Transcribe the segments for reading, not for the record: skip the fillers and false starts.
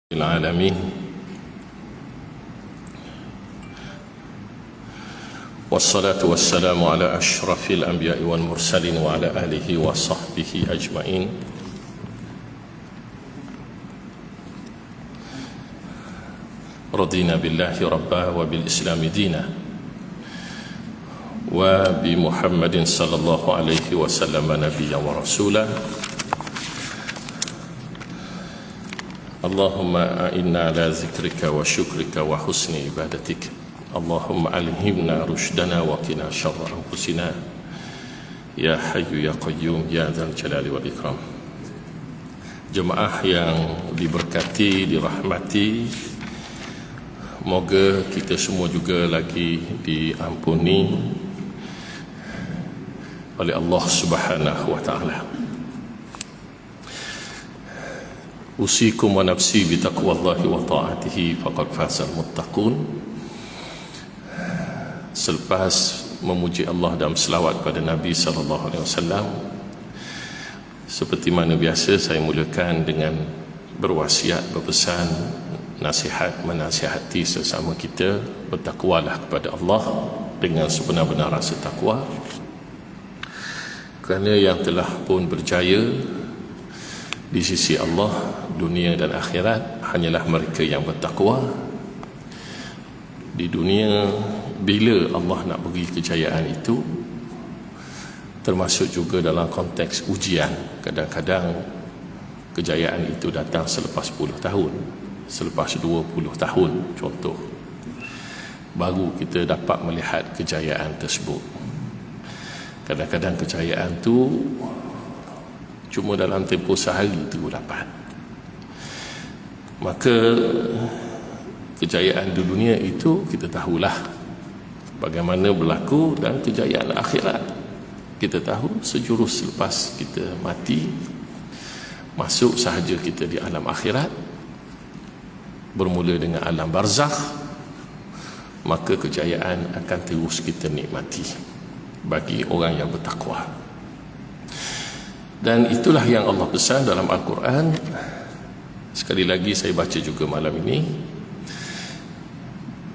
العالمين والصلاة والسلام على أشرف الأنبياء والمرسلين وعلى آله وصحبه أجمعين. رضينا بالله ربا وبالإسلام دينا وبمحمد صلى الله عليه وسلم نبيا ورسولا. اللهم أعنا على ذكرك وشكرك وحسن عبادتك. اللهم ألهمنا رشدنا وقنا شر أنفسنا يا حي يا قيوم يا ذا الجلال والإكرام. Jemaah yang diberkati, dirahmati, moga kita semua juga lagi diampuni oleh Allah Subhanahu wa taala. Usikum wa nafsi bi taqwallahi wa ta'atihi faqad fazal muttaqun. Selepas memuji Allah dan selawat pada Nabi sallallahu alaihi wasallam, seperti mana biasa saya mulakan dengan berwasiat, berpesan, nasihat, menasihati sesama kita, bertakwalah kepada Allah dengan sebenar-benar rasa takwa. Kerana yang telah pun berjaya di sisi Allah dunia dan akhirat hanyalah mereka yang bertakwa. Di dunia, bila Allah nak beri kejayaan itu, termasuk juga dalam konteks ujian, kadang-kadang kejayaan itu datang selepas 10 tahun, selepas 20 tahun contoh, baru kita dapat melihat kejayaan tersebut. Kadang-kadang kejayaan tu cuma dalam tempoh sehari itu dapat. Maka kejayaan di dunia itu kita tahulah bagaimana berlaku, dan kejayaan akhirat kita tahu sejurus selepas kita mati, masuk sahaja kita di alam akhirat, bermula dengan alam barzakh, maka kejayaan akan terus kita nikmati bagi orang yang bertakwa. Dan itulah yang Allah pesan dalam Al-Quran. Sekali lagi saya baca juga malam ini,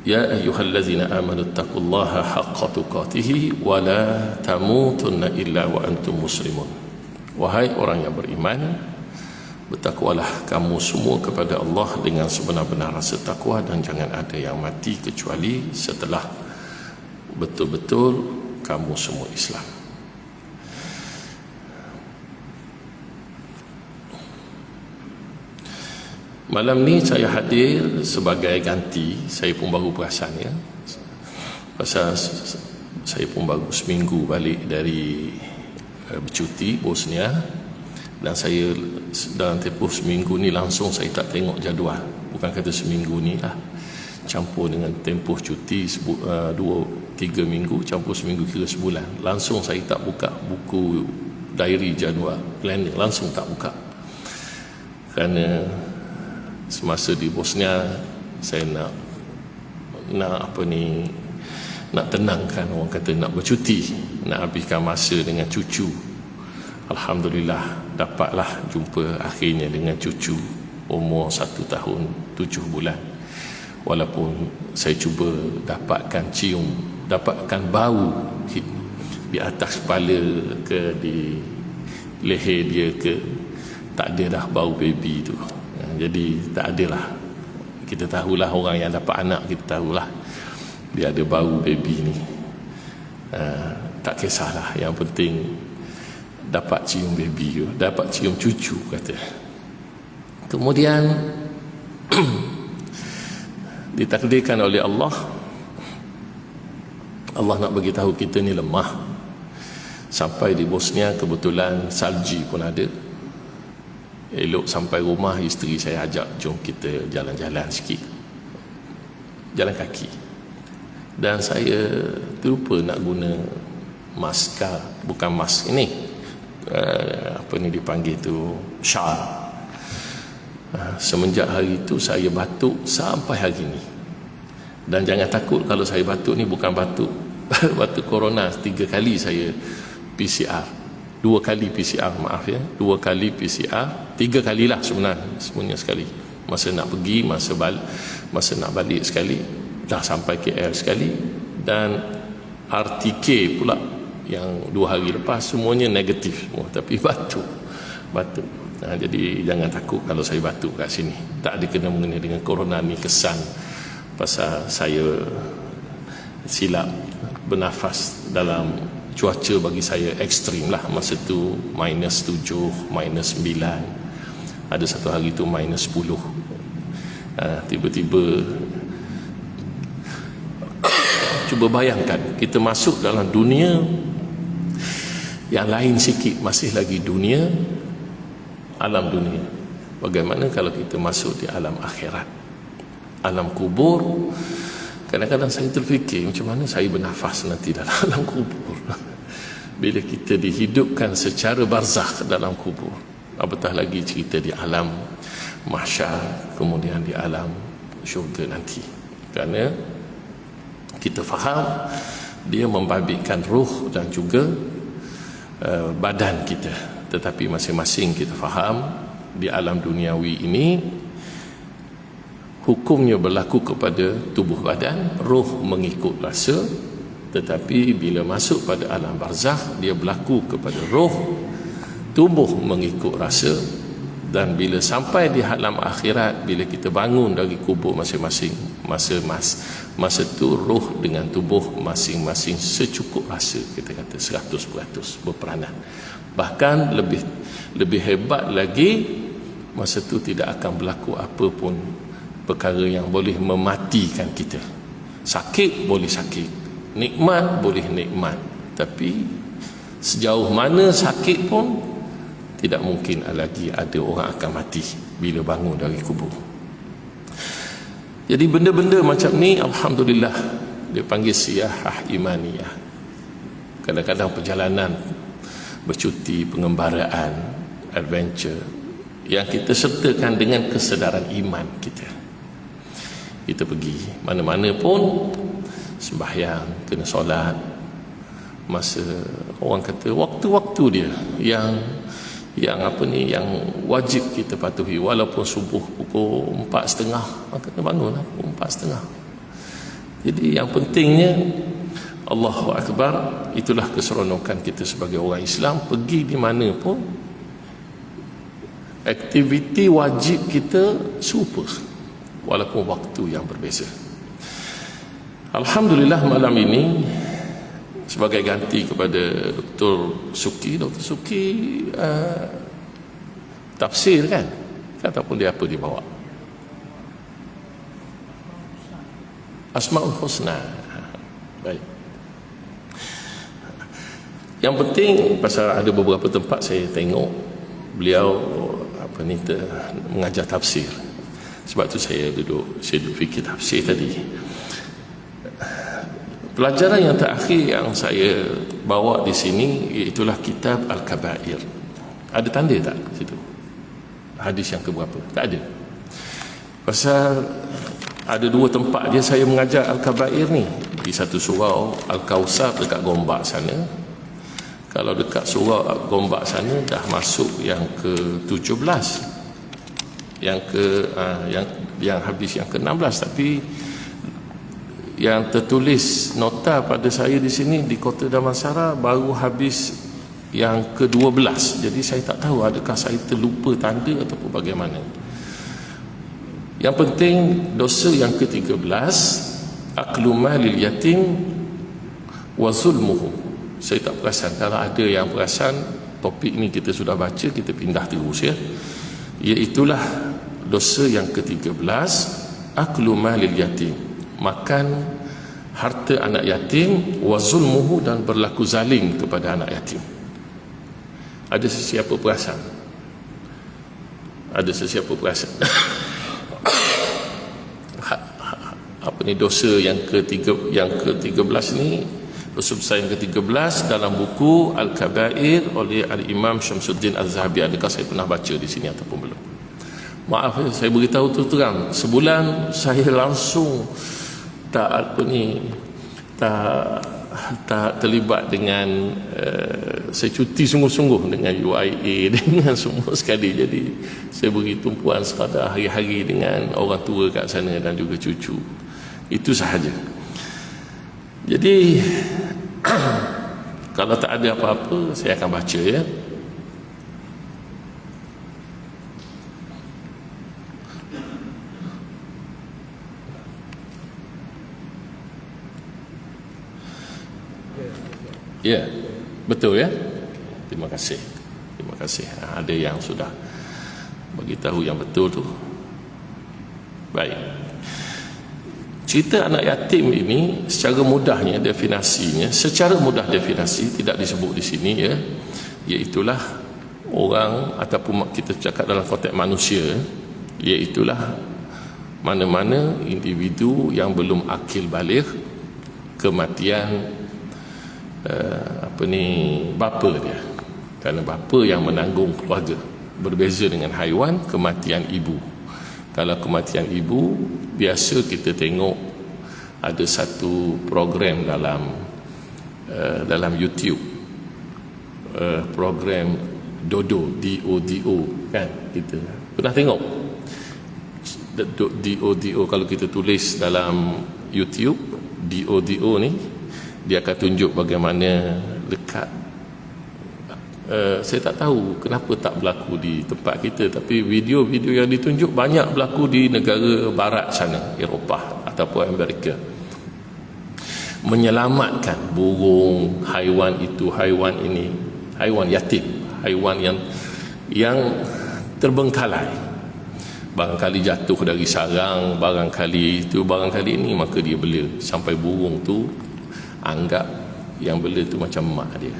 ya ayyuhallazina amanu taqullaha haqqa tuqatih wa la tamutunna illa wa antum muslimun. Wahai orang yang beriman, bertakwalah kamu semua kepada Allah dengan sebenar-benar rasa takwa, dan jangan ada yang mati kecuali setelah betul-betul kamu semua Islam. Malam ni saya hadir sebagai ganti. Saya pun baru perasan, ya, pasal saya pun baru seminggu balik dari bercuti Bosnia, dan saya dalam tempoh seminggu ni langsung saya tak tengok jadual. Bukan kata seminggu ni lah, campur dengan tempoh cuti 2-3 minggu, campur seminggu kira sebulan. Langsung saya tak buka buku diary jadual planning, langsung tak buka. Kerana semasa di Bosnia saya nak tenangkan, orang kata nak bercuti, nak habiskan masa dengan cucu. Alhamdulillah dapatlah jumpa akhirnya dengan cucu umur 1 tahun 7 bulan. Walaupun saya cuba dapatkan bau di atas kepala ke di leher dia ke, tak ada dah bau baby tu. Jadi tak adalah, kita tahulah orang yang dapat anak, kita tahulah dia ada bau baby ni. Tak kisahlah, yang penting dapat cium baby tu, dapat cium cucu kata. Kemudian ditakdirkan oleh Allah nak bagi tahu kita ni lemah. Sampai di Bosnia kebetulan salji pun ada. Elok sampai rumah, isteri saya ajak, jom kita jalan-jalan sikit, jalan kaki. Dan saya terlupa nak guna masker, bukan mask ini, apa ni dipanggil tu, syal. Semenjak hari itu saya batuk sampai hari ini. Dan jangan takut kalau saya batuk ni bukan batuk batuk corona. 3 kali saya PCR, 2 kali PCR, maaf ya, 2 kali PCR, 3 kalilah sebenarnya sekali. Masa nak pergi, masa nak balik sekali, dah sampai KL sekali, dan RTK pula yang 2 hari lepas semuanya negatif semua, tapi batuk. Jadi jangan takut kalau saya batuk kat sini. Tak ada kena mengenai dengan corona ni, kesan pasal saya silap bernafas dalam cuaca bagi saya ekstrim lah. Masa tu -7, -9, ada satu hari tu -10. Tiba-tiba cuba bayangkan kita masuk dalam dunia yang lain sikit, masih lagi dunia, alam dunia. Bagaimana kalau kita masuk di alam akhirat, alam kubur? Kadang-kadang saya terfikir macam mana saya bernafas nanti dalam alam kubur bila kita dihidupkan secara barzakh dalam kubur, apatah lagi cerita di alam mahsyar, kemudian di alam syurga nanti. Kerana kita faham dia membabitkan ruh dan juga badan kita, tetapi masing-masing kita faham di alam duniawi ini hukumnya berlaku kepada tubuh badan, roh mengikut rasa. Tetapi bila masuk pada alam barzakh, dia berlaku kepada roh, tubuh mengikut rasa. Dan bila sampai di alam akhirat, bila kita bangun dari kubur masing-masing, masa tu roh dengan tubuh masing-masing secukup rasa, kita kata 100% berperanan. Bahkan lebih hebat lagi, masa tu tidak akan berlaku apa pun perkara yang boleh mematikan kita. Sakit boleh sakit, nikmat boleh nikmat, tapi sejauh mana sakit pun tidak mungkin lagi ada orang akan mati bila bangun dari kubur. Jadi benda-benda macam ni, alhamdulillah, dia panggil siyahah imaniyah. Kadang-kadang perjalanan bercuti, pengembaraan, adventure yang kita sertakan dengan kesedaran iman kita. Kita pergi mana-mana pun, sembahyang, kena solat, masa orang kata waktu-waktu dia yang wajib kita patuhi. Walaupun subuh pukul 4.30, kena bangun lah pukul 4.30. Jadi yang pentingnya Allahu Akbar. Itulah keseronokan kita sebagai orang Islam. Pergi di mana pun, aktiviti wajib kita serupa walaupun waktu yang berbeza. Alhamdulillah malam ini sebagai ganti kepada Dr. Suki tafsir kan ataupun dia apa dia bawa Asmaul Husna. Baik, yang penting pasal ada beberapa tempat saya tengok beliau mengajar tafsir. Sebab tu saya duduk fikir tafsir tadi. Pelajaran yang terakhir yang saya bawa di sini iaitulah kitab Al-Kabair. Ada tanda tak situ? Hadis yang keberapa? Tak ada. Pasal ada 2 tempat dia saya mengajar Al-Kabair ni. Di satu surau Al-Kausar dekat Gombak sana. Kalau dekat surau Gombak sana dah masuk yang ke-17. Yang habis yang ke-16, tapi yang tertulis nota pada saya di sini di Kota Damansara baru habis yang ke-12. Jadi saya tak tahu adakah saya terlupa tanda ataupun bagaimana. Yang penting dosa yang ke-13, aklu malil yatim wa zulmuhu. Saya tak perasan, kalau ada yang perasan topik ni kita sudah baca, kita pindah terus ya. Iaitulah dosa yang ke-13, aklu malil yatim, makan harta anak yatim, wa zulmuhu, dan berlaku zalim kepada anak yatim. Ada sesiapa perasan? Ada sesiapa perasan? Apa ni dosa yang ke-13 ni? Dosa besar yang ke-13 dalam buku Al-Kabair oleh Al-Imam Syamsuddin Al-Zahabi. Adakah saya pernah baca di sini ataupun belum? Maaf, saya beritahu terang, sebulan saya langsung tak terlibat dengan saya cuti sungguh-sungguh dengan UIA dengan semua sekali. Jadi saya beri tumpuan sekadar hari-hari dengan orang tua kat sana dan juga cucu. Itu sahaja. Jadi kalau tak ada apa-apa, saya akan baca ya. Ya, betul ya. Terima kasih. Terima kasih. Ada yang sudah bagi tahu yang betul tu. Baik. Cerita anak yatim ini secara mudahnya definisinya, secara mudah definisi tidak disebut di sini ya, iaitulah orang ataupun kita cakap dalam konteks manusia, iaitulah mana-mana individu yang belum akil baligh, kematian bapa dia, kerana bapa yang menanggung keluarga. Berbeza dengan haiwan, kematian ibu. Kalau kematian ibu, biasa kita tengok ada satu program dalam YouTube, program Dodo, DODO kan, kita pernah tengok DODO. Kalau kita tulis dalam YouTube DODO ni, dia akan tunjuk bagaimana dekat. Saya tak tahu kenapa tak berlaku di tempat kita, tapi video-video yang ditunjuk banyak berlaku di negara barat sana, Eropah ataupun Amerika. Menyelamatkan burung, haiwan itu, haiwan ini, haiwan yatim, haiwan yang terbengkalai, barangkali jatuh dari sarang, barangkali ini, maka dia bela sampai burung tu anggap yang bela tu macam mak dia.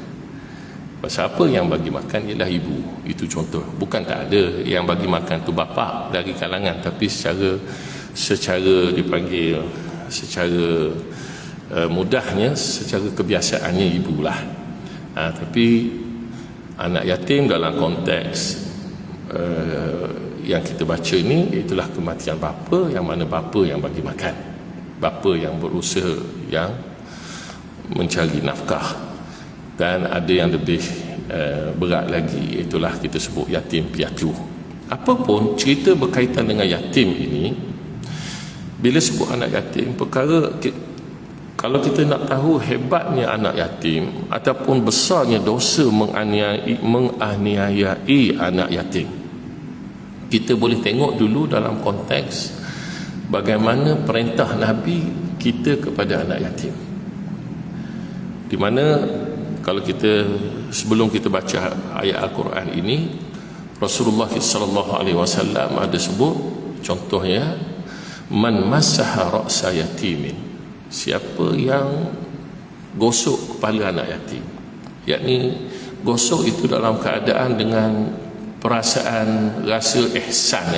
Pasal apa? Yang bagi makan ialah ibu. Itu contoh. Bukan tak ada yang bagi makan tu bapa dari kalangan, tapi secara dipanggil, secara mudahnya, secara kebiasaannya ibulah. Tapi anak yatim dalam konteks yang kita baca ini, itulah kematian bapa, yang mana bapa yang bagi makan, bapa yang berusaha, yang mencari nafkah. Dan ada yang lebih berat lagi, itulah kita sebut yatim piatu. Apapun cerita berkaitan dengan yatim ini, bila sebut anak yatim, perkara kalau kita nak tahu hebatnya anak yatim ataupun besarnya dosa menganiayai anak yatim, kita boleh tengok dulu dalam konteks bagaimana perintah Nabi kita kepada anak yatim. Di mana kalau kita, sebelum kita baca ayat Al-Quran ini, Rasulullah SAW ada sebut contohnya, man masaha ra'sa yatimin, siapa yang gosok kepala anak yatim, yakni gosok itu dalam keadaan dengan perasaan rasa ihsan,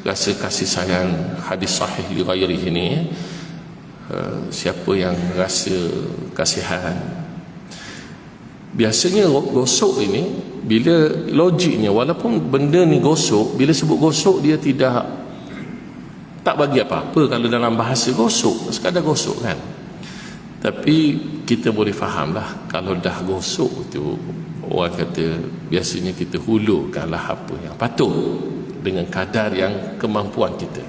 rasa kasih sayang. Hadis sahih li ghairihi ni, siapa yang rasa kasihan. Biasanya gosok ini, bila logiknya, walaupun benda ni gosok, bila sebut gosok, dia tak bagi apa-apa kalau dalam bahasa gosok, sekadar gosok kan. Tapi kita boleh faham lah, kalau dah gosok tu, orang kata biasanya kita hulurkanlah apa yang patut dengan kadar yang kemampuan kita.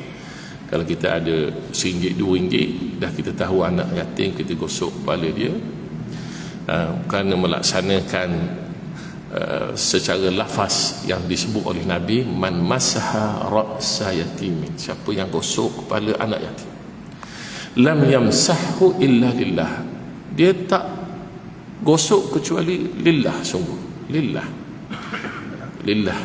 Kalau kita ada RM1, RM2, dah kita tahu anak yatim, kita gosok kepala dia, kerana melaksanakan secara lafaz yang disebut oleh Nabi, man masaha ra'sa yatimin, siapa yang gosok kepala anak yatim, lam yamsahhu illa lillah, dia tak gosok kecuali lillah, sungguh lillah,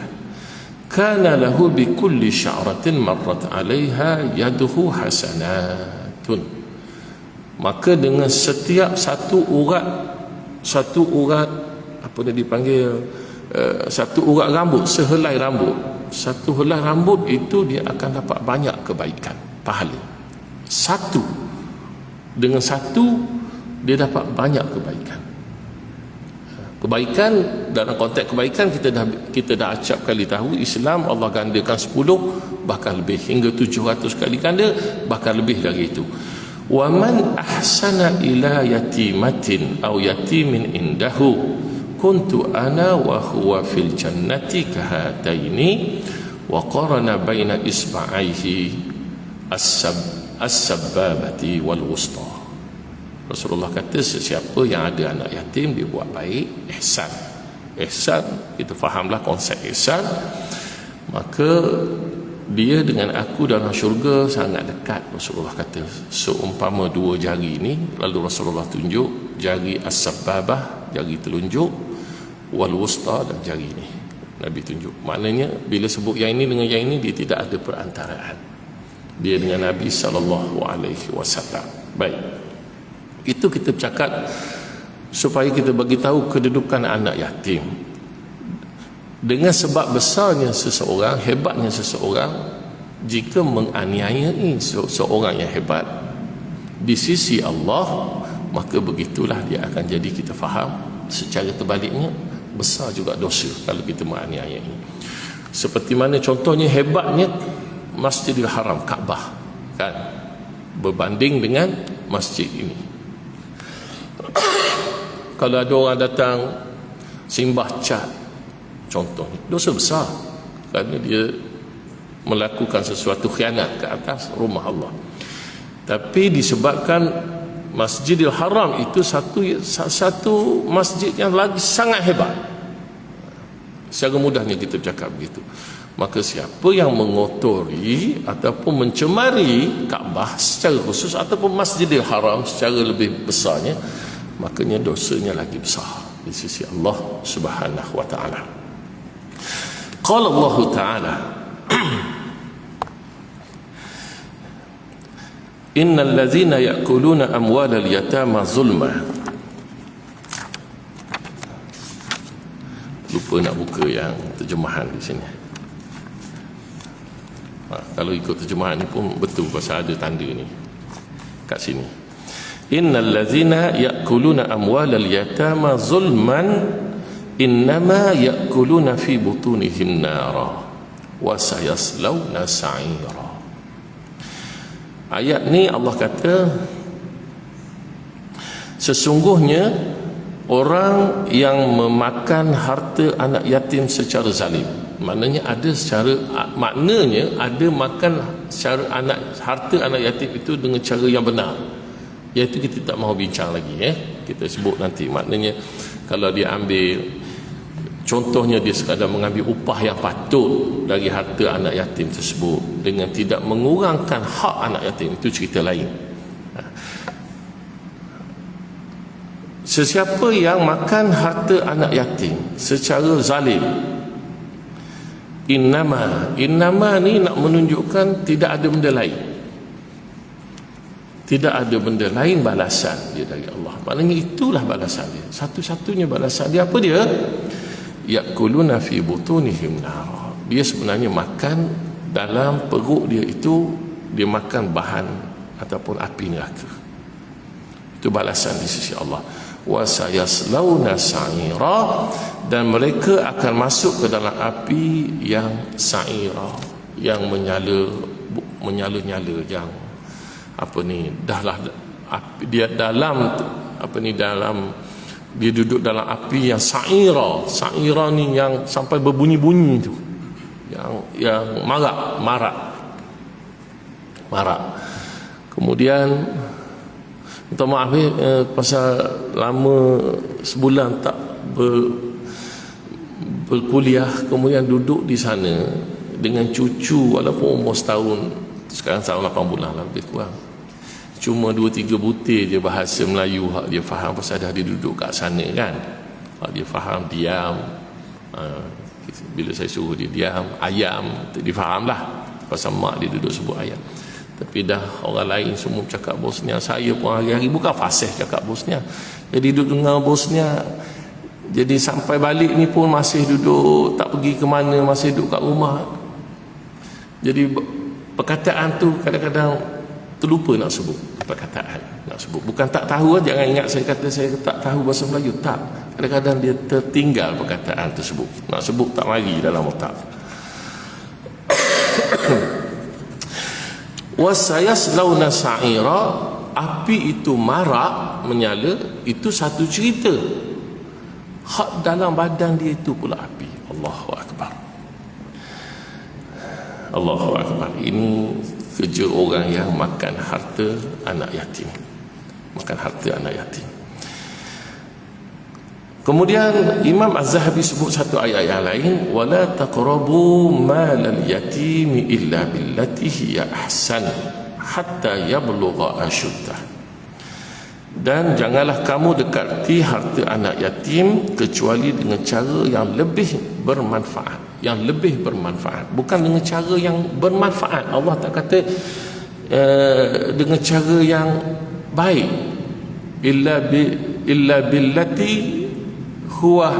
kana lahu bi kulli sya'ratin marrat 'alaiha yaduhu hasanatun, maka dengan setiap satu urat apa dia dipanggil, satu urat rambut, sehelai rambut, satu helai rambut itu dia akan dapat banyak kebaikan, pahala. Dengan satu dia dapat banyak kebaikan. Dalam konteks kebaikan, kita dah acap kali tahu, Islam Allah gandakan 10 bahkan lebih, hingga 700 kali ganda, bahkan lebih dari itu. wa man ahsana ila yatimatin aw yatimin indahu kuntu ana wa huwa fil jannati kahataini wa qarana baina isba'aihi as-sabbabati wal wusta. Rasulullah kata sesiapa yang ada anak yatim dia buat baik, ihsan. Ihsan, kita fahamlah konsep ihsan, maka dia dengan aku dalam syurga sangat dekat. Rasulullah kata seumpama dua jari ini. Lalu Rasulullah tunjuk jari as-sabbabah, jari telunjuk, wal wusta, dan jari ini Nabi tunjuk. Maknanya bila sebut yang ini dengan yang ini, dia tidak ada perantaraan dia dengan Nabi SAW. Baik, itu kita bercakap supaya kita bagi tahu kedudukan anak yatim. Dengan sebab besarnya seseorang, hebatnya seseorang, jika menganiayai seorang yang hebat di sisi Allah, maka begitulah dia akan jadi, kita faham secara terbaliknya, besar juga dosa kalau kita menganiayai. Seperti mana contohnya hebatnya Masjidil Haram, Kaabah, kan, berbanding dengan masjid ini. Kalau ada orang datang simbah cat, contohnya, dosa besar kerana dia melakukan sesuatu khianat ke atas rumah Allah. Tapi disebabkan Masjidil Haram itu satu masjid yang lagi sangat hebat, secara mudahnya kita bercakap begitu, maka siapa yang mengotori ataupun mencemari Kaabah secara khusus ataupun Masjidil Haram secara lebih besarnya, makanya dosanya lagi besar di sisi Allah Subhanahu wa taala. Qala Allah Ta'ala innal ladzina ya'kuluna amwalal yatama zulma. Lupa nak buka yang terjemahan di sini. Kalau ikut terjemahan ni pun betul, pasal ada tanda ni kat sini. Innal ladzina ya'kuluna amwalal yatama zulman innama ya'kuluna fi butunihim nara wa sayaslawna sa'ira. Ayat ni Allah kata sesungguhnya orang yang memakan harta anak yatim secara zalim, maknanya ada makan secara harta anak yatim itu dengan cara yang benar, iaitu kita tak mahu bincang lagi, kita sebut nanti. Maknanya kalau dia ambil, contohnya dia sekadar mengambil upah yang patut dari harta anak yatim tersebut dengan tidak mengurangkan hak anak yatim, itu cerita lain. Sesiapa yang makan harta anak yatim secara zalim, innama ni nak menunjukkan tidak ada benda lain, tidak ada benda lain balasan dia dari Allah. Maknanya itulah balasan dia, satu-satunya balasan dia. Apa dia? Ya'kuluna fi butunihim nar. Dia sebenarnya makan dalam perut dia itu, dia makan bahan ataupun api neraka. Itu balasan di sisi Allah. Wa sayaslawna sa'ira, dan mereka akan masuk ke dalam api yang sa'ira, yang menyala-nyala, yang dia dalam dia duduk dalam api yang sa'ira. Sa'ira ni yang sampai berbunyi-bunyi tu, yang marak. Kemudian minta maaf pasal lama sebulan tak berkuliah, kemudian duduk di sana dengan cucu walaupun umur setahun, sekarang tahun 8 bulan lah lebih kurang. Cuma 2-3 butir je bahasa Melayu hak dia faham, pasal dah dia duduk kat sana kan. Hak dia faham diam, bila saya suruh dia diam, ayam dia faham lah, pasal mak dia duduk sebut ayam. Tapi dah orang lain semua cakap Bosnia, saya pun hari-hari bukan fasih cakap Bosnia, jadi duduk dengar Bosnia. Jadi sampai balik ni pun masih duduk, tak pergi ke mana, masih duduk kat rumah. Jadi perkataan tu kadang-kadang terlupa nak sebut perkataan, nak sebut. Bukan tak tahu, jangan ingat saya kata saya tak tahu bahasa Melayu, tak. Kadang-kadang dia tertinggal perkataan tersebut, nak sebut tak mari dalam otak. Wasayaslawna sa'ira, api itu marak menyala, itu satu cerita. Hak dalam badan dia itu pula api. Allahu Akbar. Allahu Akbar. Ini kerja orang yang makan harta anak yatim. Makan harta anak yatim. Kemudian Imam Az-Zahabi sebut satu ayat yang lain, wala taqrabu malal yatimi illa billati hiya ahsan hatta yablugha ashuddah. Dan janganlah kamu dekati harta anak yatim kecuali dengan cara yang lebih bermanfaat, yang lebih bermanfaat, bukan dengan cara yang bermanfaat. Allah tak kata dengan cara yang baik, illa billati huwa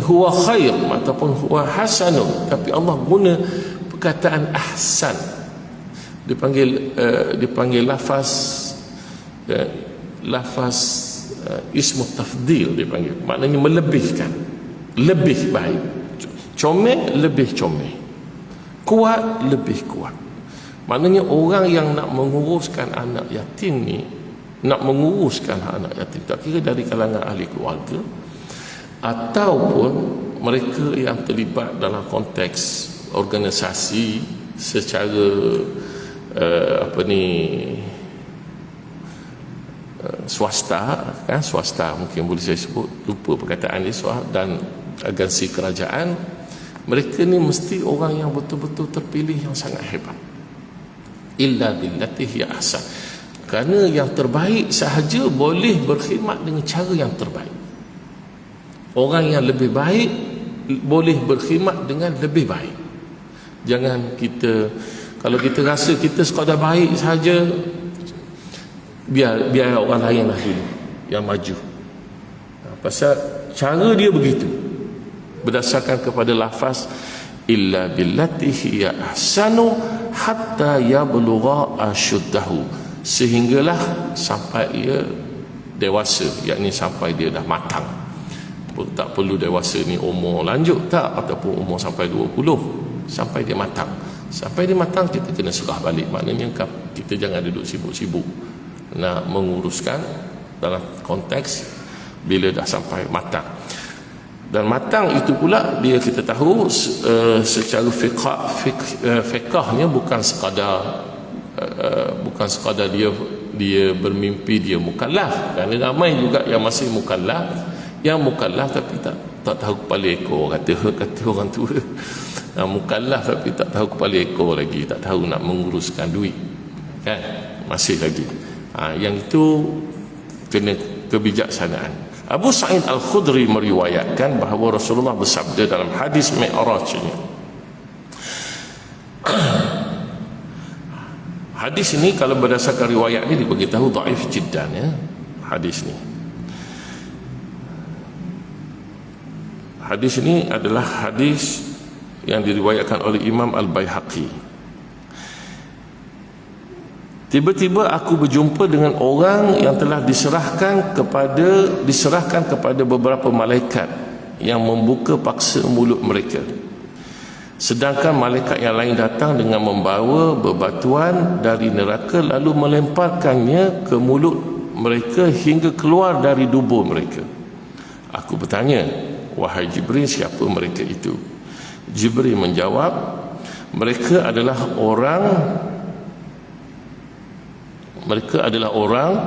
huwa khair ataupun huwa hasanun, tapi Allah guna perkataan ahsan. Dipanggil lafaz ismu tafdil, dipanggil, maknanya melebihkan, lebih baik. Comel lebih comel, kuat lebih kuat. Maknanya orang yang nak menguruskan anak yatim ni, nak menguruskan anak yatim, tak kira dari kalangan ahli keluarga ataupun mereka yang terlibat dalam konteks organisasi secara swasta, kan, swasta mungkin boleh saya sebut, lupa perkataan dia, dan agensi kerajaan, mereka ni mesti orang yang betul-betul terpilih yang sangat hebat. Illa billati hiya ahsan, kerana yang terbaik sahaja boleh berkhidmat dengan cara yang terbaik. Orang yang lebih baik boleh berkhidmat dengan lebih baik. Jangan kita, kalau kita rasa kita sekadar baik saja, biar orang lain lah dulu yang maju. Pasal cara dia begitu, berdasarkan kepada lafaz illa billati hiya ahsanu hatta yablugha ashuddahu, sehinggalah sampai ia dewasa, yakni sampai dia dah matang. Tak perlu dewasa ni umur lanjut, tak, ataupun umur sampai 20, sampai dia matang. Sampai dia matang kita kena serah balik. Maknanya kita jangan duduk sibuk-sibuk nak menguruskan dalam konteks bila dah sampai matang. Dan matang itu pula dia, kita tahu secara fiqhnya bukan sekadar dia bermimpi dia mukallaf. Kerana ramai juga yang masih mukallaf, tapi tak tahu kepala ekor, kata orang tua. Mukallaf tapi tak tahu kepala ekor lagi, tak tahu nak menguruskan duit, kan, masih lagi. Yang itu kena kebijaksanaan. Abu Sa'id Al-Khudri meriwayatkan bahawa Rasulullah bersabda dalam hadis Mi'rajnya. Hadis ini kalau berdasarkan riwayat ni diberitahu dhaif jiddan, ya, hadis ni. Hadis ini adalah hadis yang diriwayatkan oleh Imam Al-Baihaqi. Tiba-tiba aku berjumpa dengan orang yang telah diserahkan kepada beberapa malaikat yang membuka paksa mulut mereka. Sedangkan malaikat yang lain datang dengan membawa bebatuan dari neraka lalu melemparkannya ke mulut mereka hingga keluar dari dubur mereka. Aku bertanya, wahai Jibril, siapa mereka itu? Jibril menjawab, mereka adalah orang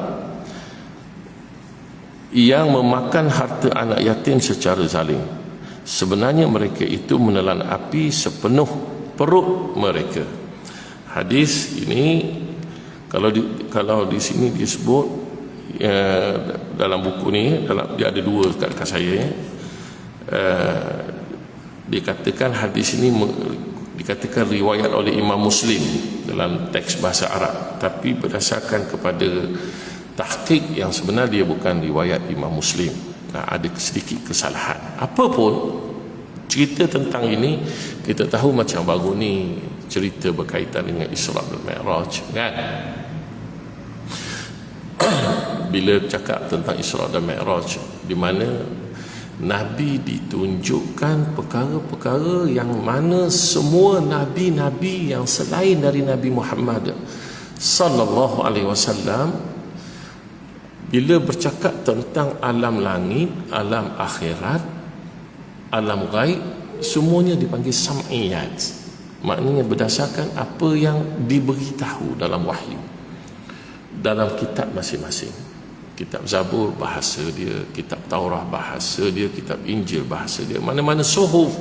yang memakan harta anak yatim secara zalim. Sebenarnya mereka itu menelan api sepenuh perut mereka. Hadis ini kalau di sini disebut dalam buku ni, dia ada dua kat saya, dikatakan hadis ini dikatakan riwayat oleh Imam Muslim dalam teks bahasa Arab, tapi berdasarkan kepada tahqiq yang sebenar dia bukan riwayat Imam Muslim. Ada sedikit kesalahan. Apapun cerita tentang ini, kita tahu macam baru ni cerita berkaitan dengan Isra dan Mi'raj, kan? Bila cakap tentang Isra dan Mi'raj, di mana Nabi ditunjukkan perkara-perkara yang mana semua Nabi-Nabi yang selain dari Nabi Muhammad sallallahu alaihi wasallam bila bercakap tentang alam langit, alam akhirat, alam ghaib, semuanya dipanggil sam'iyat. Maknanya berdasarkan apa yang diberitahu dalam wahyu, dalam kitab masing-masing. Kitab Zabur bahasa dia, kitab Taurah bahasa dia, kitab Injil bahasa dia. Mana-mana suhuf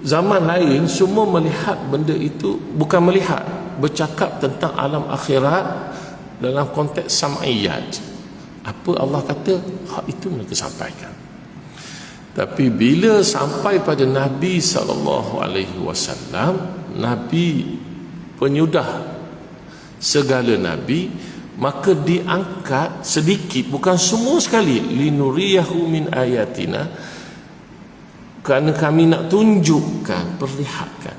zaman lain semua melihat benda itu, bukan melihat, bercakap tentang alam akhirat dalam konteks sam'iyat. Apa Allah kata, hak itu mereka sampaikan. Tapi bila sampai pada Nabi SAW, Nabi penyudah segala Nabi, maka diangkat sedikit, bukan semua sekali, linuriyahu min ayatina, kerana kami nak tunjukkan, perlihatkan.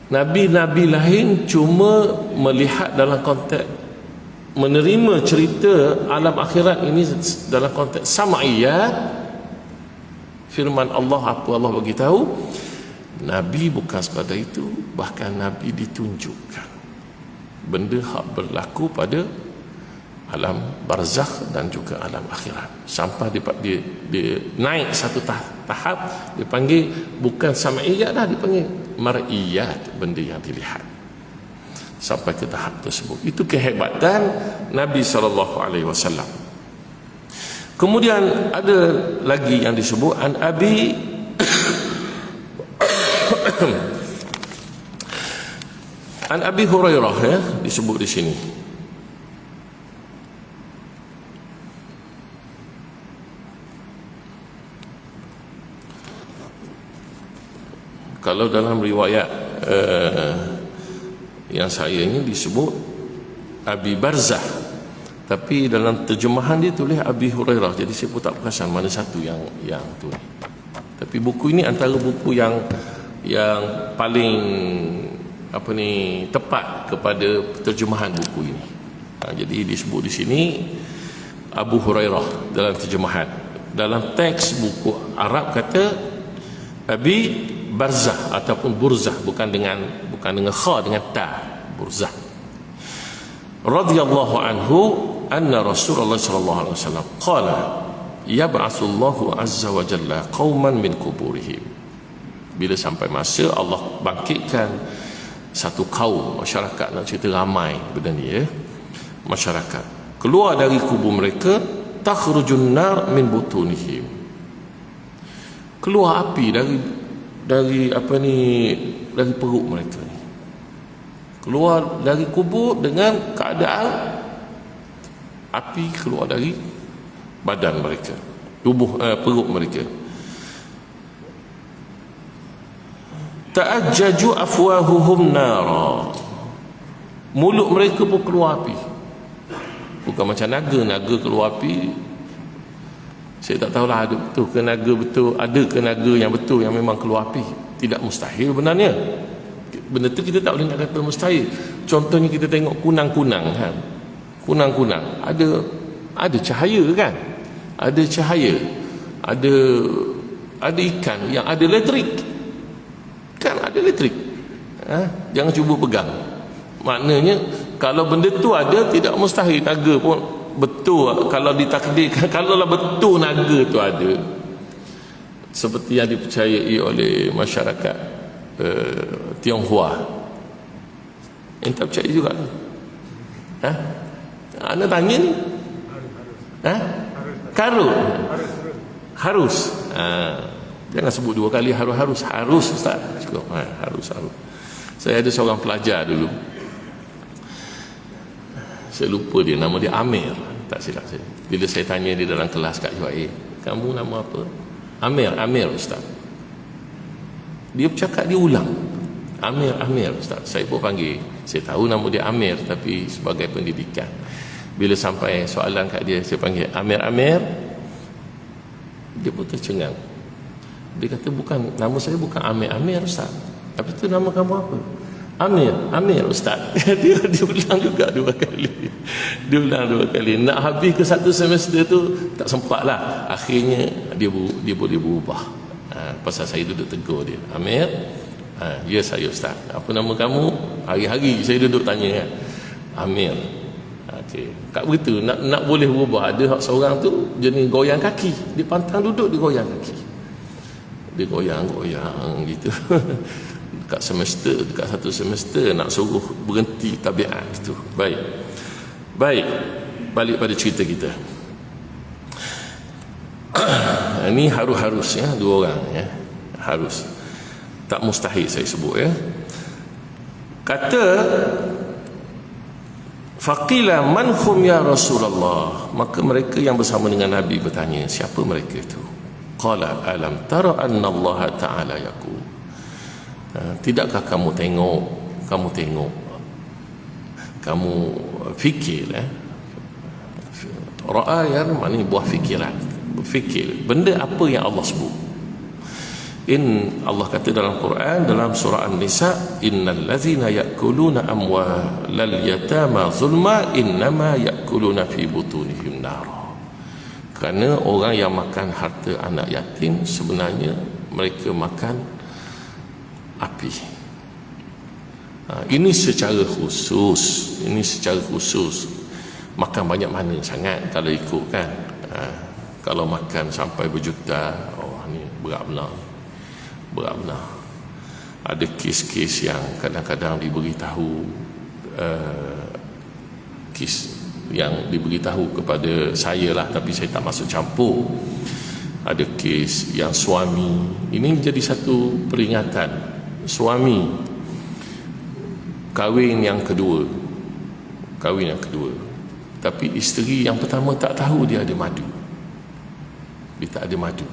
Nabi-Nabi lain cuma melihat dalam konteks, menerima cerita alam akhirat ini dalam konteks sam'iyat, firman Allah, apa Allah bagi tahu. Nabi bukan sekadar itu, bahkan Nabi ditunjukkan benda hak berlaku pada alam barzakh dan juga alam akhirat, sampai dia naik satu tahap, dipanggil bukan sam'iyat dah, dipanggil mar'iyat, benda yang dilihat, sampai ke tahap tersebut. Itu kehebatan Nabi SAW. Kemudian ada lagi yang disebut an Abi an Abi Hurairah, ya, disebut di sini. Kalau dalam riwayat yang saya ini disebut Abi Barzah, tapi dalam terjemahan dia tulis Abi Hurairah, jadi saya pun tak perasan mana satu yang tu. Tapi buku ini antara buku yang paling tepat kepada terjemahan buku ini. Jadi disebut di sini Abu Hurairah dalam terjemahan. Dalam teks buku Arab kata Abi Barzah ataupun Burzah, bukan dengan kha, dengan ta, Burzah. Radhiyallahu anhu anna Rasulullah sallallahu alaihi wasallam qala yab'atsullahu azza wa jalla qauman min kuburihim. Bila sampai masa Allah bangkitkan satu kaum, masyarakat, nak cerita ramai benda ni, ya, masyarakat keluar dari kubur mereka, takhrujun nar min butunihim, keluar api dari perut mereka ni, keluar dari kubur dengan keadaan api keluar dari badan mereka, tubuh, perut mereka. Ta'ajjaju afwahuhum nara, mulut mereka pun keluar api. Bukan macam naga keluar api. Saya tak tahulah ada betul ke naga betul, ada ke naga yang betul yang memang keluar api. Tidak mustahil benarnya. Benda tu kita tak boleh nak kata mustahil. Contohnya kita tengok kunang-kunang, kan, kunang-kunang ada cahaya, kan, ada cahaya, ada ikan yang ada elektrik, kan, ada elektrik. Jangan cuba pegang. Maknanya kalau benda tu ada, tidak mustahil naga pun betul. Kalau ditakdirkan, kalaulah betul naga tu ada, seperti yang dipercayai oleh masyarakat Tionghoa, yang tak percaya juga tu. Anda tanya ni, karut, harus. Jangan sebut dua kali harus Ustaz. Cukup. Harus. Saya ada seorang pelajar dulu, saya lupa dia, nama dia Amir, tak silap saya. Bila saya tanya dia dalam kelas kat UAE, kamu nama apa? Amir Ustaz. Dia bercakap, dia ulang, Amir Ustaz. Saya pun panggil, saya tahu nama dia Amir, tapi sebagai pendidikan, bila sampai soalan kat dia, saya panggil Amir. Dia pun tercengang. Dia kata, bukan, nama saya bukan Amir Ustaz. Tapi tu nama kamu apa? Amir Ustaz. dia ulang juga dua kali. Dia ulang dua kali. Nak habis ke satu semester tu tak sempat lah. Akhirnya dia boleh berubah. Pasal saya duduk tegur dia. Amir, ya saya Ustaz. Apa nama kamu? Hari-hari saya duduk tanya, kan. Amir. Okey. Kat begitu nak boleh berubah. Ada hak seorang tu jenis goyang kaki. Dia pantang duduk, dia goyang kaki. Dia goyang gitu. Dekat satu semester nak suruh berhenti tabiat itu. Baik. Balik pada cerita kita. Ini harus ya, dua orang ya. Harus. Tak mustahil saya sebut ya. Kata faqila man hum ya Rasulullah, maka mereka yang bersama dengan Nabi bertanya, siapa mereka itu? Qala alam tara anna Allah taala yaqul, tidakkah kamu fikir ra'a maknanya buah fikiran, berfikir benda apa yang Allah sebut. Allah kata dalam Quran, dalam surah An-Nisa, innal ladzina ya'kuluna amwalal yatama zulma innama ya'kuluna fi butunihim nar. Kerana orang yang makan harta anak yatim sebenarnya mereka makan api. Ini secara khusus makan banyak mana sangat kalau ikutkan. Kalau makan sampai berjuta, ni berat benar. Ada kes-kes yang kadang-kadang diberitahu, kes yang diberitahu kepada saya lah, tapi saya tak masuk campur. Ada kes yang suami, ini menjadi satu peringatan, suami kahwin yang kedua, tapi isteri yang pertama tak tahu dia ada madu. Dia tak ada madu.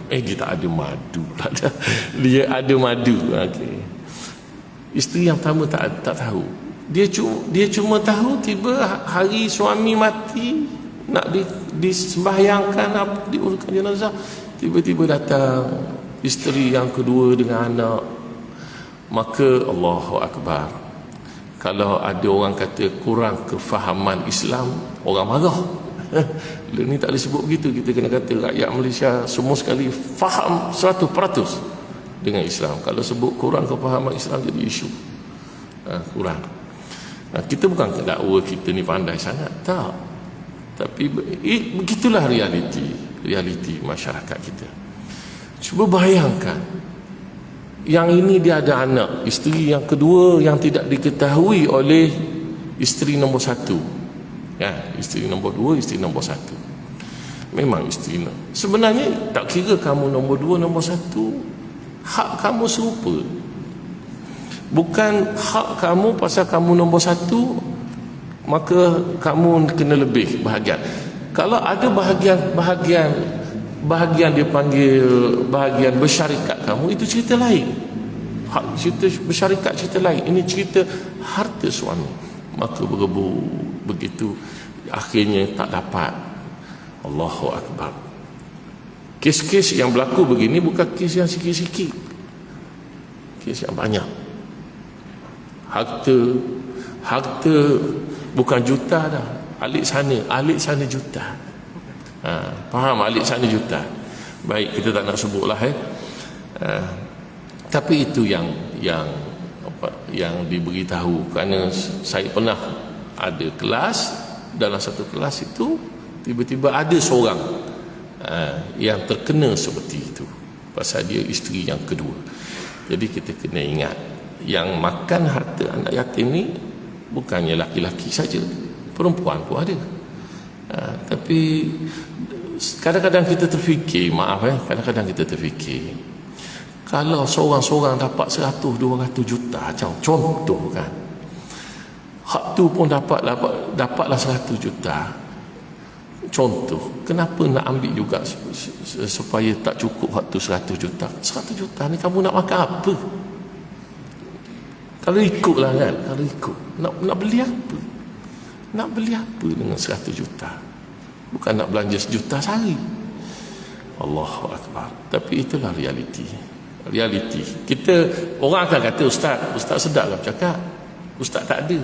Dia ada madu. Okey. Isteri yang pertama tak tahu. Dia cuma tahu tiba hari suami mati, nak disembahyangkan, diurutkan jenazah, tiba-tiba datang isteri yang kedua dengan anak. Maka Allahu Akbar. Kalau ada orang kata kurang kefahaman Islam, orang marah. Ni tak boleh sebut begitu. Kita kena kata rakyat Malaysia semua sekali faham 100% dengan Islam. Kalau sebut kurang kefahaman Islam jadi isu, kurang. Kita bukan dakwa kita ni pandai sangat, tak. Tapi begitulah realiti masyarakat kita. Cuba bayangkan, yang ini dia ada anak, isteri yang kedua yang tidak diketahui oleh isteri nombor satu. Isteri nombor 2, isteri nombor 1. Memang isteri sebenarnya tak kira kamu nombor 2, nombor 1, hak kamu serupa. Bukan hak kamu pasal kamu nombor 1 maka kamu kena lebih bahagian. Kalau ada bahagian dia panggil bahagian bersyarikat kamu, itu cerita lain. Hak cerita bersyarikat cerita lain. Ini cerita harta suami. Maka berebut begitu, akhirnya tak dapat. Allahu Akbar. Kes-kes yang berlaku begini bukan kes yang sikit-sikit, kes yang banyak. Harta bukan juta dah, alik sana juta. Faham, alik sana juta. Baik, kita tak nak sebutlah tapi itu yang diberitahu. Kerana saya pernah ada kelas, dalam satu kelas itu tiba-tiba ada seorang yang terkena seperti itu pasal dia isteri yang kedua. Jadi kita kena ingat, yang makan harta anak yatim ni bukannya laki-laki saja, perempuan pun ada. Tapi kadang-kadang kita terfikir, kadang-kadang kita terfikir, kalau seorang-seorang dapat 100-200 juta, macam contoh kan, hak tu pun dapatlah 100 juta, contoh, kenapa nak ambil juga supaya tak cukup hak tu 100 juta? 100 juta ni kamu nak makan apa? Kalau ikutlah kan, nak beli apa? Nak beli apa dengan 100 juta? Bukan nak belanja sejuta sehari. Allahu Akbar. Tapi itulah realiti. Kita, orang akan kata ustaz sedap lah bercakap, ustaz tak ada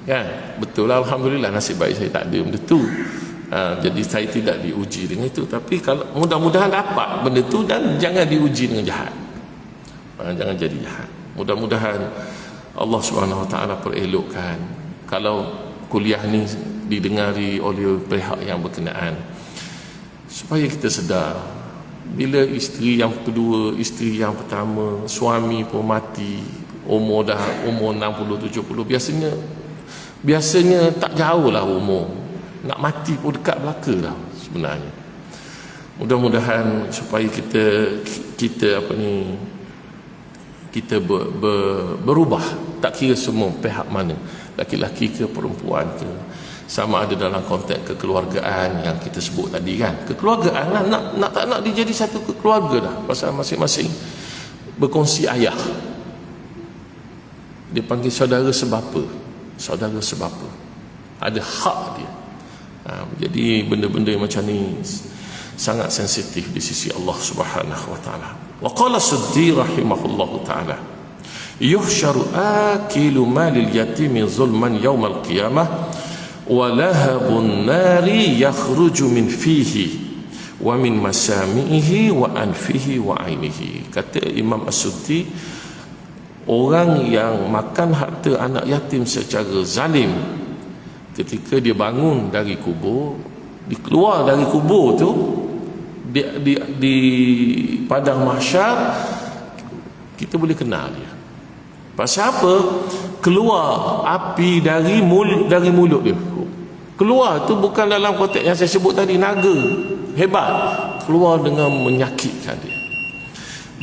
kan. Betul lah, alhamdulillah, nasib baik saya tak ada benda tu. Jadi saya tidak diuji dengan itu. Tapi kalau mudah-mudahan dapat benda tu, dan jangan diuji dengan jahat. Jangan jadi jahat. Mudah-mudahan Allah SWT perelokkan. Kalau kuliah ni didengari oleh pihak yang berkenaan, supaya kita sedar bila isteri yang kedua, isteri yang pertama, suami pun mati umur 60-70, biasanya tak jauh lah umur, nak mati pun dekat belaka lah sebenarnya. Mudah-mudahan supaya kita berubah, tak kira semua pihak mana, laki-laki ke perempuan ke, sama ada dalam konteks kekeluargaan yang kita sebut tadi kan, kekeluargaan lah, tak nak dia jadi satu kekeluarga dah, pasal masing-masing berkongsi ayah, dia panggil saudara sebapa, ada hak dia. Jadi benda-benda macam ni sangat sensitif di sisi Allah Subhanahu wa taala. Wa qala Suddi rahimahullahu taala, yuhsyaru akilu malil yatimi zulman yaumal qiyamah wa lahabun nari yakhruju min fihi wa min masami'ihi wa anfihi wa ainihi. Kata Imam As-Suddi, orang yang makan harta anak yatim secara zalim, ketika dia bangun dari kubur, dikeluar dari kubur tu, di padang mahsyar, kita boleh kenal dia. Pasal apa? Keluar api dari mulut dia. Keluar tu bukan dalam konteks yang saya sebut tadi, naga hebat, keluar dengan menyakitkan dia.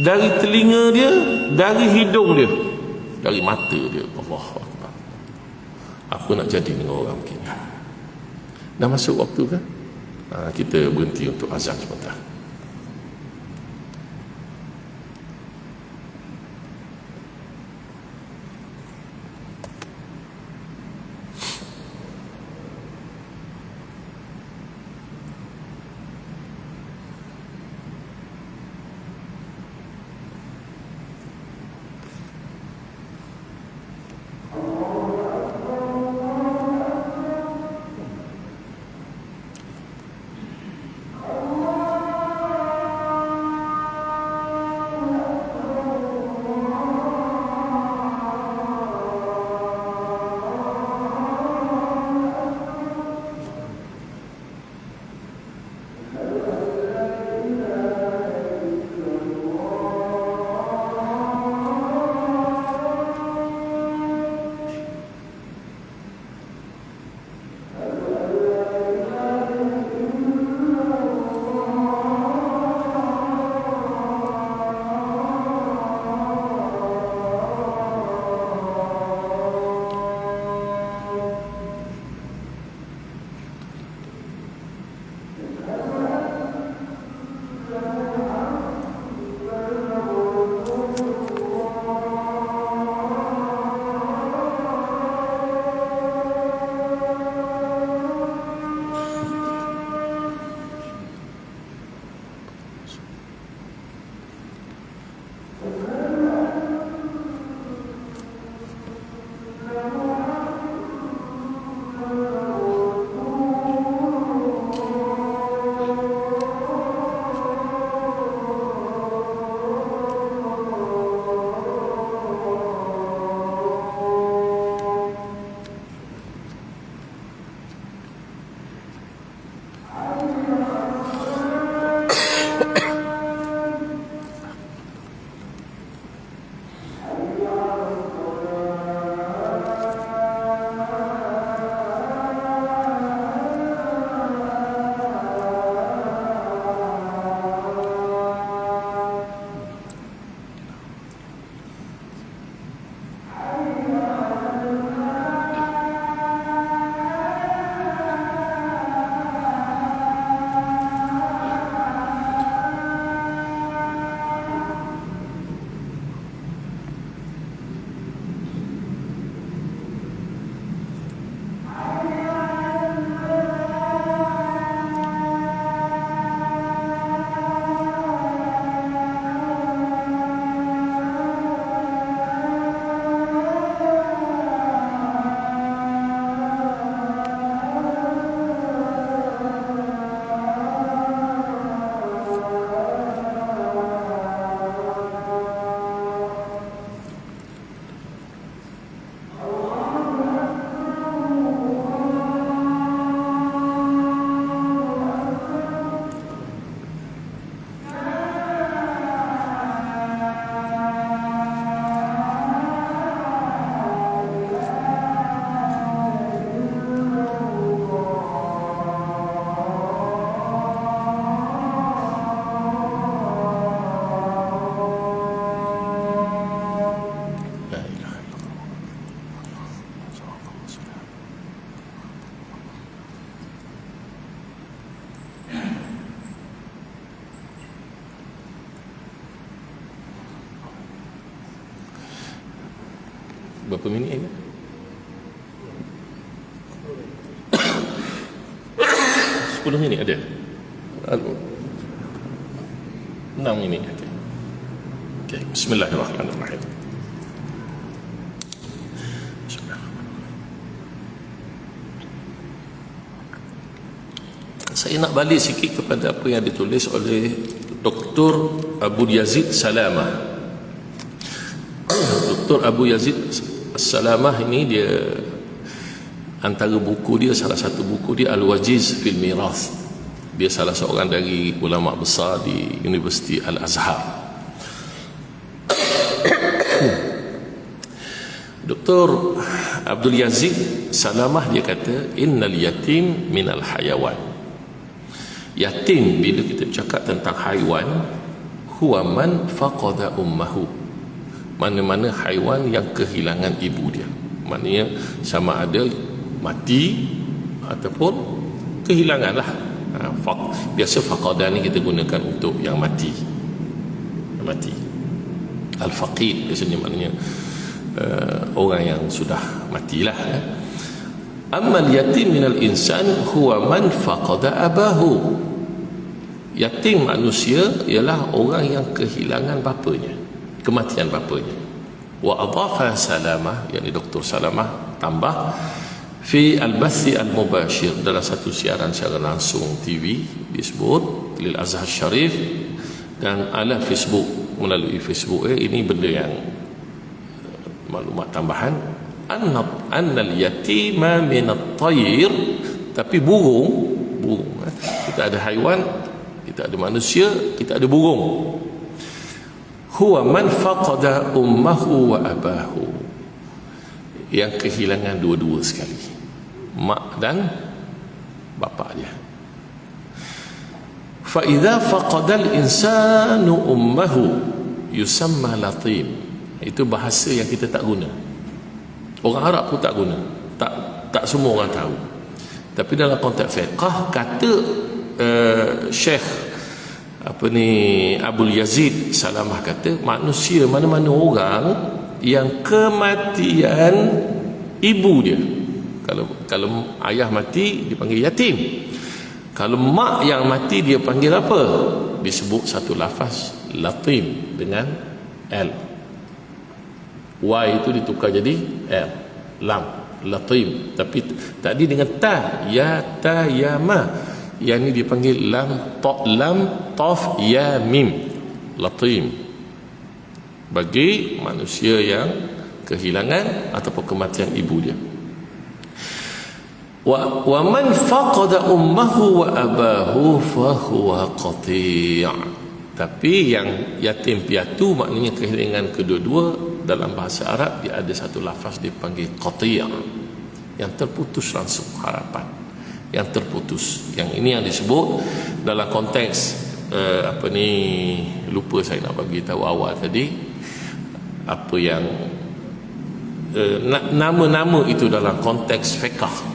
Dari telinga dia, dari hidung dia, dari mata dia. Allah Akbar. Apa nak jadi dengan orang begini? Dah masuk waktu kan? Kita berhenti untuk azan sebentar. Berapa minit lagi? 10 minit ada? 6 minit. Okay. Bismillahirrahmanirrahim. Saya nak balik sikit kepada apa yang ditulis oleh Dr. Abu Yazid Salamah. Dr. Abu Yazid Salamah ini dia antara buku dia, salah satu buku dia Al-Wajiz fil Mirath. Dia salah seorang dari ulama besar di Universiti Al-Azhar. Dr. Abdul Yazid Salamah dia kata innal yatim minal hayawan. Yatim bila kita bercakap tentang haiwan, huwa man faqada ummahu, mana-mana haiwan yang kehilangan ibu dia. Maknanya sama ada mati ataupun kehilangan lah. Biasa faqada ni kita gunakan untuk yang mati. Al-faqid biasanya maknanya orang yang sudah matilah. Amma al-yatim minal insan huwa man faqada abahu. Yatim manusia ialah orang yang kehilangan bapanya, kematian bapanya. Wa adhafa Salamah, yakni Dr. Salamah tambah fi al-bathi al-mubashir, dalam satu siaran secara langsung TV disebut lil Azhar Syarif dan ala Facebook, melalui Facebook. Ini benda yang maklumat tambahan. Annal yatima minat tayr, tapi burung kita ada haiwan, kita ada manusia, kita ada burung. Huwa man faqada ummahu wa abahu, yang kehilangan dua-dua sekali, mak dan bapa dia. Fa idza faqada al-insanu ummahu yusamma latim. Itu bahasa yang kita tak guna. Orang Arab pun tak guna, tak semua orang tahu. Tapi dalam konteks fiqh kata Syekh Abul Yazid Salamah kata manusia, mana-mana orang yang kematian ibu dia. Kalau ayah mati dipanggil yatim. Kalau mak yang mati dia panggil apa? Disebut satu lafaz latim dengan L. Y itu ditukar jadi L, lam, latim. Tapi tadi dengan ta, ya ta ya ma, yang ni dipanggil lam, ta, lam, taf, ya mim, latim. Bagi manusia yang kehilangan ataupun kematian ibu dia. Wa man faqada ummahu wa abahu fa huwa qati'. Tapi yang yatim piatu maknanya kehilangan kedua-dua, dalam bahasa Arab dia ada satu lafaz dipanggil qati', yang terputus langsung harapan, yang terputus. Yang ini yang disebut dalam konteks lupa saya nak bagi tahu awal tadi, apa yang nama-nama itu dalam konteks fiqh,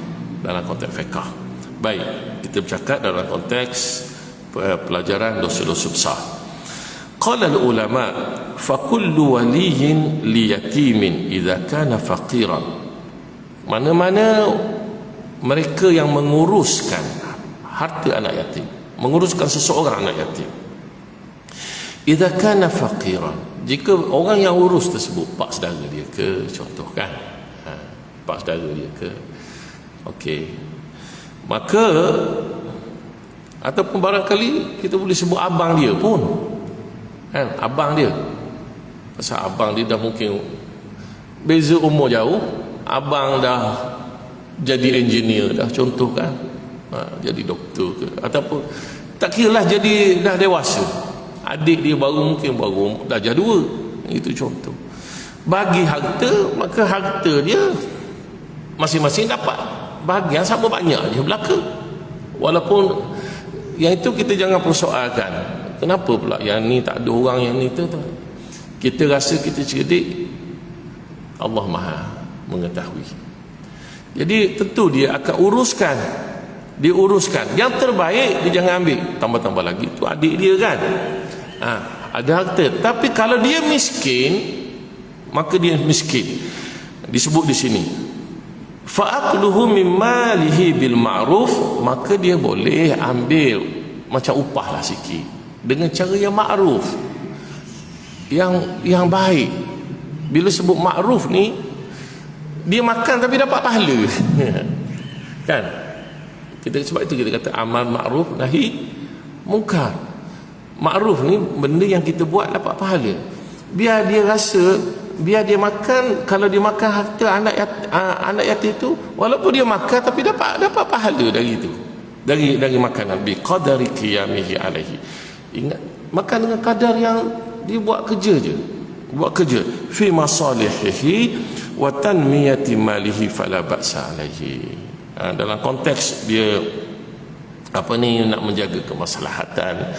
Baik, kita bercakap dalam konteks pelajaran dosa-dosa besar. Qala al-ulama fa kullu waliyin li yatimin idza kana faqiran. Mana-mana mereka yang menguruskan harta anak yatim, menguruskan seseorang anak yatim, idza kana faqiran, jika orang yang urus tersebut pak saudara dia ke, contohkan pak saudara dia ke, okey, maka ataupun barangkali kita boleh sebut abang dia pun, kan, abang dia, pasal abang dia dah mungkin beza umur jauh, abang dah jadi engineer dah, contoh kan, jadi doktor ke, ataupun tak kira lah, jadi dah dewasa, adik dia baru darjah 2, itu contoh. Bagi harta, maka harta dia masing-masing dapat bahagian sama banyak je belaka. Walaupun yang itu kita jangan persoalkan, kenapa pula yang ni tak ada orang, yang ni tu. Kita rasa kita cerdik, Allah Maha mengetahui. Jadi tentu dia akan uruskan yang terbaik, dia jangan ambil tambah-tambah lagi, tu adik dia kan, ada harta. Tapi kalau dia miskin, maka dia miskin, Disebut di sini, fa'akluhu min malihi bil ma'ruf, maka dia boleh ambil macam upah lah sikit dengan cara yang ma'ruf, yang baik. Bila sebut ma'ruf ni, dia makan tapi dapat pahala. Kan? Sebab itu kita kata amal ma'ruf nahi mungkar. Ma'ruf ni benda yang kita buat dapat pahala. Biar dia rasa, biar dia makan, kalau dia makan harta anak yatim itu, walaupun dia makan tapi dapat pahala dari itu, dari makanan, bi qadari qiyamihi alaihi. Ingat, makan dengan kadar yang dia buat kerja fi masalihihi wa tanmiyati malihi fala ba'sa alaihi. Dalam konteks dia nak menjaga kemaslahatan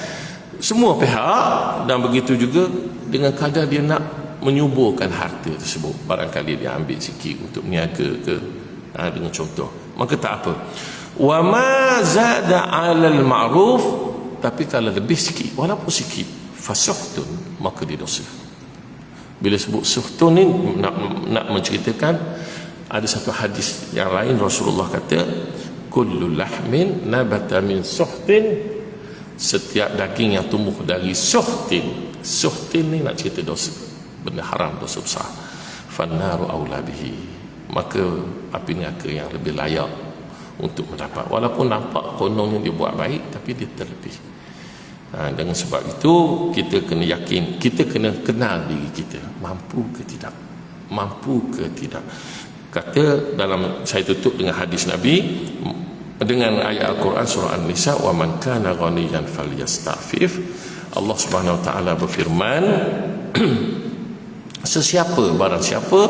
semua pihak, dan begitu juga dengan kadar dia nak menyuburkan harta tersebut. Barangkali dia ambil sikit untuk meniaga ke, dengan contoh, maka tak apa. Wa ma zada 'alal ma'ruf, tapi kalau lebih sikit, walaupun sikit, fasuhtun, maka dia dosa. Bila sebut suhtun ni nak menceritakan ada satu hadis yang lain, Rasulullah kata kullu lahmin nabata min suhtin, setiap daging yang tumbuh dari suhtin ni nak cerita dosa, benda haram, dosa besar. Fannaru aula bihi, maka api neraka yang lebih layak untuk mendapat, walaupun nampak kononnya dia buat baik, tapi dia terlebih. Dengan sebab itu kita kena yakin, kita kena kenal diri kita, mampu ke tidak. Kata dalam, saya tutup dengan hadis Nabi, dengan ayat Al-Quran surah An-Nisa, wa man kana ghaniyan falyasta'fif. Allah Subhanahu wa taala berfirman, barang siapa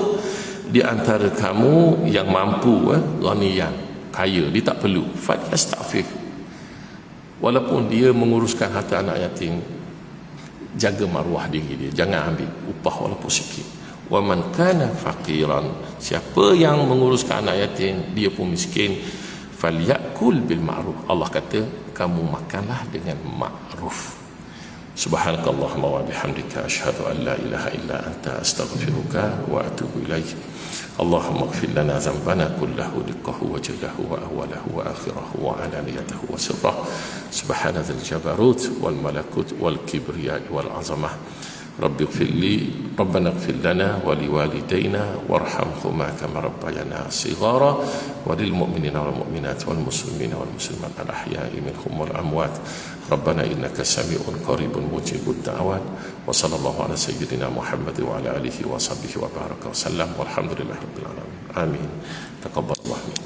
di antara kamu yang mampu, ghaniyan, kaya, dia tak perlu, falyasta'fif, walaupun dia menguruskan harta anak yatim, jaga maruah diri dia, jangan ambil upah walaupun sikit. Wa man kana faqiran, siapa yang menguruskan anak yatim, dia pun miskin, falyakul bil ma'ruf, Allah kata kamu makanlah dengan ma'ruf. Subhanakallahumma wa bihamdika asyhadu an la ilaha illa anta astaghfiruka wa atubu ilaik. Allahumma ighfir lana dhanbana kullahu diqqahu wa jallahu wa awwalahu wa akhirahu wa alaniyatahu wa sirrahu. Subhana dzal jabarut wal malakut wal kibriya wal azamah. Rabbi ighfir li, Rabbana ighfir lana wa liwalidayna warhamhuma kama rabbayana shighara, wa lil mu'minina wal mu'minat wal muslimina wal muslimat al ahya'i minhum wal amwat. Rabbana innaka sami'un qaribun mujibud da'wat. Wa sallallahu ala sayyidina Muhammad wa ala alihi wa sahbihi wa baraka wa sallam, walhamdulillahi rabbil alamin. Amin. Taqabbalallahu.